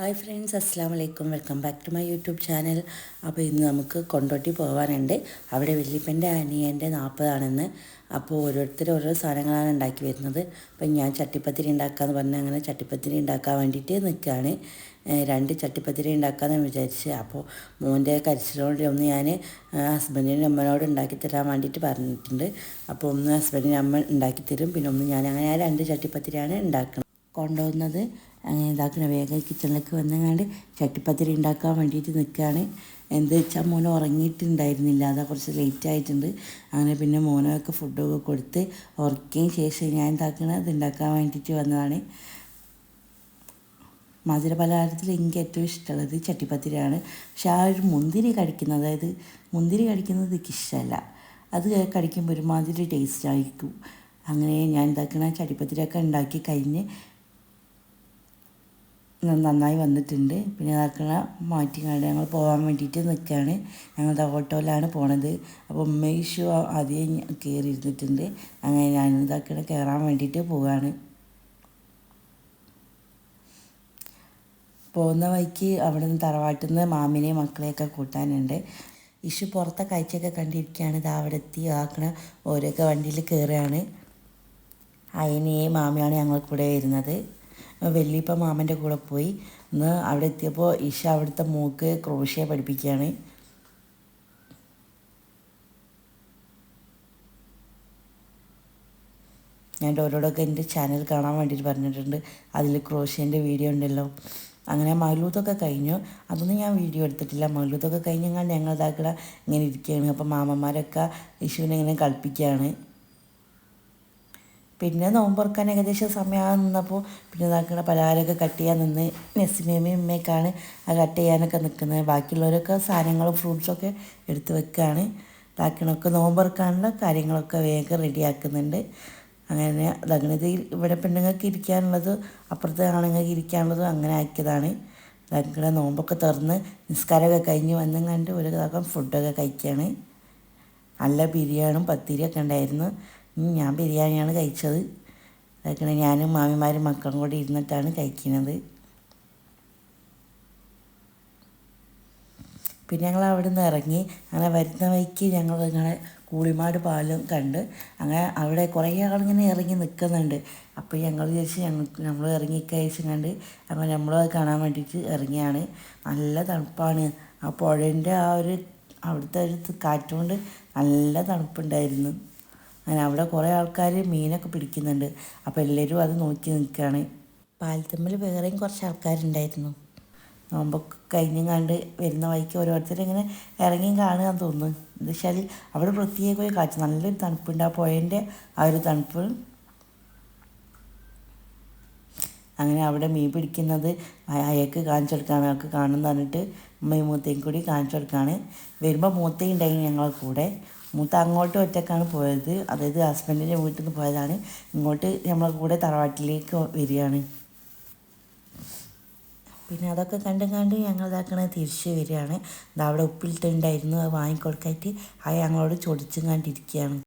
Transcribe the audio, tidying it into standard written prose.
Hi friends, അസ്സാം വലൈക്കും. Welcome back to my YouTube channel. അപ്പോൾ ഇന്ന് നമുക്ക് കൊണ്ടോട്ടി പോകാനുണ്ട്. അവിടെ വല്യപ്പൻ്റെ അനിയൻ്റെ 40 അപ്പോൾ ഓരോരുത്തർ ഓരോ സാധനങ്ങളാണ് ഉണ്ടാക്കി വരുന്നത്. അപ്പം ഞാൻ ചട്ടിപ്പത്തിരി ഉണ്ടാക്കാമെന്ന് പറഞ്ഞാൽ അങ്ങനെ ചട്ടിപ്പത്തിരി ഉണ്ടാക്കാൻ വേണ്ടിയിട്ട് നിൽക്കുകയാണ്. 2 ചട്ടിപ്പത്തിരി ഉണ്ടാക്കാമെന്ന് വിചാരിച്ച്. അപ്പോൾ മോൻ്റെ കരിച്ചിലോട് ഒന്ന് ഞാൻ ഹസ്ബൻഡിൻ്റെ അമ്മനോട് ഉണ്ടാക്കി തരാൻ വേണ്ടിയിട്ട് പറഞ്ഞിട്ടുണ്ട്. അപ്പോൾ ഒന്ന് ഹസ്ബൻഡിൻ്റെ അമ്മ ഉണ്ടാക്കി തരും, പിന്നെ ഒന്ന് ഞാൻ അങ്ങനെ 2 ചട്ടിപ്പത്തിരിയാണ് ഉണ്ടാക്കുന്നത്. കൊണ്ടുപോകുന്നത് അങ്ങനെ ഇതാക്കണ വേഗം കിച്ചണിലേക്ക് വന്നങ്ങാണ്ട് ചട്ടിപ്പത്തിരി ഉണ്ടാക്കാൻ വേണ്ടിയിട്ട് നിൽക്കുകയാണ്. എന്ത് വെച്ചാൽ മോൻ ഉറങ്ങിയിട്ടുണ്ടായിരുന്നില്ല, അതാ കുറച്ച് ലേറ്റ് ആയിട്ടുണ്ട്. അങ്ങനെ പിന്നെ മോനൊക്കെ ഫുഡൊക്കെ കൊടുത്ത് ഉറക്കിയതിന് ശേഷം ഞാൻ ഇത് ഉണ്ടാക്കാൻ വേണ്ടിയിട്ട് വന്നതാണ്. മധുര പലഹാരത്തിൽ എനിക്ക് ഏറ്റവും ഇഷ്ടമുള്ളത് ചട്ടിപ്പത്തിരിയാണ്. പക്ഷെ ആ ഒരു മുന്തിരി കടിക്കുന്നത്, അതായത് മുന്തിരി കടിക്കുന്നത് എനിക്ക് ഇഷ്ടമല്ല. അത് കടിക്കുമ്പോൾ ഒരുമാതിരി ടേസ്റ്റ് ആയിരിക്കും. അങ്ങനെ ഞാൻ ചട്ടിപ്പത്തിരിയൊക്കെ ഉണ്ടാക്കി കഴിഞ്ഞ് നന്നായി വന്നിട്ടുണ്ട്. പിന്നെ മാറ്റിക്കാണ്ട് ഞങ്ങൾ പോകാൻ വേണ്ടിയിട്ട് നിൽക്കുകയാണ്. ഞങ്ങളുടെ ഓട്ടോയിലാണ് പോണത്. അപ്പോൾ ഉമ്മേഷു ആദ്യം കയറി ഇരുന്നിട്ടുണ്ട്. അങ്ങനെ ഞാൻ കയറാൻ വേണ്ടിയിട്ട് പോവുകയാണ്. പോകുന്ന വഴിക്ക് അവിടെ നിന്ന് തറവാട്ടിൽ നിന്ന് മാമിനെയും മക്കളെയൊക്കെ കൂട്ടാനുണ്ട്. ഇഷു പുറത്തെ കാഴ്ചയൊക്കെ കണ്ടിരിക്കുകയാണ്. ഇത് അവിടെ എത്തി ഓരോക്കെ വണ്ടിയിൽ കയറുകയാണ്. അയനെയും മാമിയാണ് ഞങ്ങൾ കൂടെ വരുന്നത്. വലിയപ്പ മാമൻ്റെ കൂടെ പോയി. ഇന്ന് അവിടെ എത്തിയപ്പോൾ ഇഷ അവിടുത്തെ മൂക്ക് ക്രോഷ്യ പഠിപ്പിക്കുകയാണ്. ഞാൻ ഓരോടൊക്കെ എൻ്റെ ചാനൽ കാണാൻ വേണ്ടിയിട്ട് പറഞ്ഞിട്ടുണ്ട്. അതിൽ ക്രോഷ്യേൻ്റെ വീഡിയോ ഉണ്ടല്ലോ. അങ്ങനെ മൗലൂദൊക്കെ കഴിഞ്ഞു. അതൊന്നും ഞാൻ വീഡിയോ എടുത്തിട്ടില്ല. മൗലൂദൊക്കെ കഴിഞ്ഞാൽ ഞങ്ങൾ ഇങ്ങനെ ഇരിക്കുകയാണ്. അപ്പോൾ മാമന്മാരൊക്കെ ഇഷുവിനെ ഇങ്ങനെ കളിപ്പിക്കുകയാണ്. പിന്നെ നോമ്പുറക്കാൻ ഏകദേശം സമയം നിന്നപ്പോൾ പിന്നെ പലഹാരമൊക്കെ കട്ട് ചെയ്യാൻ നിന്ന് നെസിമേമയും ഉമ്മയൊക്കെയാണ് ആ കട്ട് ചെയ്യാനൊക്കെ നിൽക്കുന്നത്. ബാക്കിയുള്ളവരൊക്കെ സാധനങ്ങളും ഫ്രൂട്ട്സൊക്കെ എടുത്ത് വെക്കുകയാണ്. ഇതാക്കണമൊക്കെ നോമ്പുറക്കാനുള്ള കാര്യങ്ങളൊക്കെ വേഗം റെഡിയാക്കുന്നുണ്ട്. അങ്ങനെ ഇത് ഇവിടെ പെണ്ണുങ്ങൾക്ക് ഇരിക്കാനുള്ളത്, അപ്പുറത്ത് ആണുങ്ങൾക്ക് ഇരിക്കാനുള്ളതും അങ്ങനെ ആക്കിയതാണ്. നോമ്പൊക്കെ തുറന്ന് നിസ്കാരമൊക്കെ കഴിഞ്ഞ് വന്നും കണ്ട് ഒരു ഫുഡൊക്കെ കഴിക്കുകയാണ്. നല്ല ബിരിയാണിയും പത്തിരിയൊക്കെ ഉണ്ടായിരുന്നു. ഞാൻ ബിരിയാണിയാണ് കഴിച്ചത്. ഞാനും മാമിമാരും മക്കളും കൂടി ഇരുന്നിട്ടാണ് കഴിക്കുന്നത്. പിന്നെ ഞങ്ങൾ അവിടെ നിന്ന് ഇറങ്ങി. അങ്ങനെ വരുന്ന വഴിക്ക് ഞങ്ങൾ കൂളിമാട് പാലം കണ്ട്. അങ്ങനെ അവിടെ കുറേ ആളിങ്ങനെ ഇറങ്ങി നിൽക്കുന്നുണ്ട്. അപ്പോൾ ഞങ്ങൾ വിചാരിച്ച് നമ്മൾ ഇറങ്ങിക്കഴിച്ച് കണ്ട് അങ്ങനെ നമ്മളത് കാണാൻ വേണ്ടിയിട്ട് ഇറങ്ങിയാണ്. നല്ല തണുപ്പാണ്. ആ പുഴേൻ്റെ അവിടുത്തെ ഒരു കാറ്റുകൊണ്ട് നല്ല തണുപ്പുണ്ടായിരുന്നു. അങ്ങനെ അവിടെ കുറേ ആൾക്കാർ മീനൊക്കെ പിടിക്കുന്നുണ്ട്. അപ്പോൾ എല്ലാവരും അത് നോക്കി നിൽക്കുകയാണ്. പാലത്തമ്മിൽ വേറെയും കുറച്ച് ആൾക്കാരുണ്ടായിരുന്നു. നോമ്പൊക്കെ കഴിഞ്ഞ് വരുന്ന വഴിക്ക് ഓരോരുത്തരിങ്ങനെ ഇറങ്ങിയും കാണുകയെന്ന് തോന്നുന്നു. എന്താ വെച്ചാൽ അവിടെ പ്രത്യേക ഒരു കാറ്റ്, നല്ലൊരു തണുപ്പുണ്ട്. ആ പുഴേൻ്റെ ആ ഒരു തണുപ്പ്. അങ്ങനെ അവിടെ മീൻ പിടിക്കുന്നത് അയാൾക്ക് കാണിച്ചു കൊടുക്കുകയാണ്. അയാൾക്ക് കാണുമെന്ന് പറഞ്ഞിട്ട് ഉമ്മയും മൂത്തയും കൂടി കാണിച്ചു കൊടുക്കുകയാണ്. വരുമ്പോൾ മൂത്തയും ഉണ്ടായി ഞങ്ങളെ കൂടെ. മൂത്ത അങ്ങോട്ട് ഒറ്റക്കാണ് പോയത്, അതായത് ഹസ്ബൻഡിൻ്റെ വീട്ടിൽ നിന്ന് പോയതാണ്. ഇങ്ങോട്ട് നമ്മളെ കൂടെ തറവാട്ടിലേക്ക് വരികയാണ്. പിന്നെ അതൊക്കെ കണ്ട് ഞങ്ങൾ തിരിച്ച് വരികയാണ്. അവിടെ ഉപ്പിലിട്ടുണ്ടായിരുന്നു, അത് വാങ്ങിക്കൊടുക്കായിട്ട് ഞങ്ങളോട് ചൊടിച്ചും കണ്ടിരിക്കുകയാണ്.